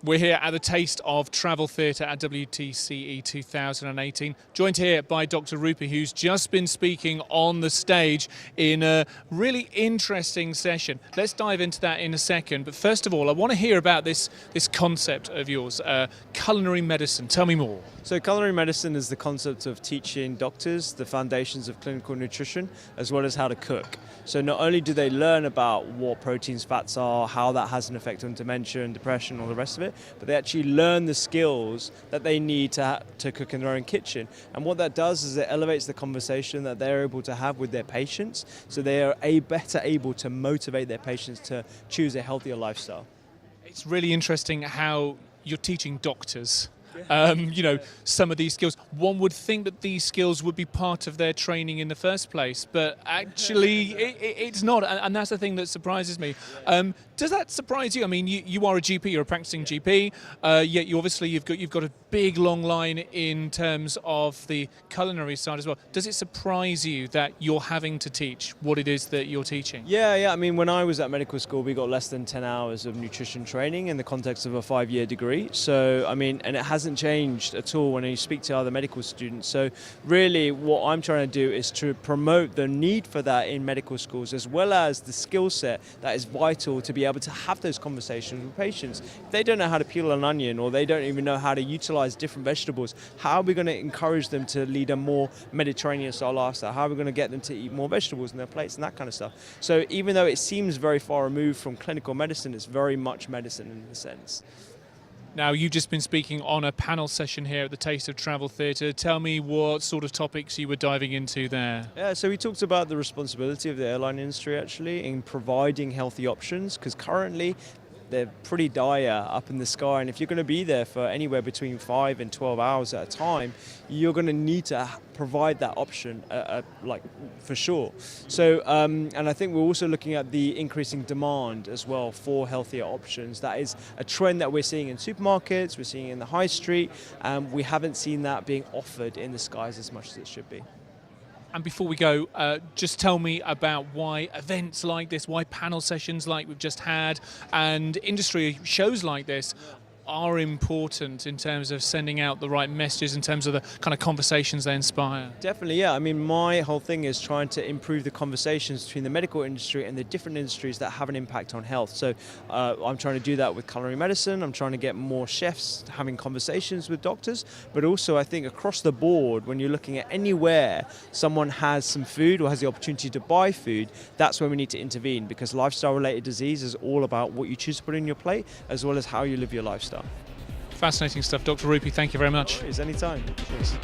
We're here at the Taste of Travel Theatre at WTCE 2018, joined here by Dr. Rupy, who's just been speaking on the stage in a really interesting session. Let's dive into that in a second, but first of all, I want to hear about this concept of yours, culinary medicine. Tell me more. So culinary medicine is the concept of teaching doctors the foundations of clinical nutrition as well as how to cook. So not only do they learn about what proteins, fats are, how that has an effect on dementia and depression, all the rest of it, but they actually learn the skills that they need to cook in their own kitchen. And what that does is it elevates the conversation that they're able to have with their patients, so they are better able to motivate their patients to choose a healthier lifestyle. It's really interesting how you're teaching doctors some of these skills. One would think that these skills would be part of their training in the first place, but actually it's not, and that's the thing that surprises me. Does that surprise you? I mean, you are a GP, you're a practicing GP, yet you've got a big long line in terms of the culinary side as well. Does it surprise you that you're having to teach what it is that you're teaching? Yeah. I mean, when I was at medical school, we got less than 10 hours of nutrition training in the context of a 5-year degree. So, I mean, and it hasn't changed at all when you speak to other medical students. So really what I'm trying to do is to promote the need for that in medical schools, as well as the skill set that is vital to be able to have those conversations with patients. If they don't know how to peel an onion, or they don't even know how to utilize different vegetables, how are we going to encourage them to lead a more Mediterranean style lifestyle? How are we going to get them to eat more vegetables in their plates and that kind of stuff? So even though it seems very far removed from clinical medicine, it's very much medicine in a sense. Now, you've just been speaking on a panel session here at the Taste of Travel Theatre. Tell me what sort of topics you were diving into there. Yeah, so we talked about the responsibility of the airline industry actually in providing healthy options, because currently they're pretty dire up in the sky, and if you're going to be there for anywhere between 5 and 12 hours at a time, you're going to need to provide that option, like for sure. So, and I think we're also looking at the increasing demand as well for healthier options. That is a trend that we're seeing in supermarkets, we're seeing in the high street, and we haven't seen that being offered in the skies as much as it should be. And before we go, just tell me about why events like this, why panel sessions like we've just had, and industry shows like this are important in terms of sending out the right messages, in terms of the kind of conversations they inspire. Definitely, yeah. I mean, my whole thing is trying to improve the conversations between the medical industry and the different industries that have an impact on health. So I'm trying to do that with culinary medicine. I'm trying to get more chefs having conversations with doctors, but also I think across the board, when you're looking at anywhere someone has some food or has the opportunity to buy food, that's where we need to intervene, because lifestyle-related disease is all about what you choose to put in your plate as well as how you live your lifestyle. Fascinating stuff. Dr. Rupy, thank you very much. No worries, anytime. Cheers.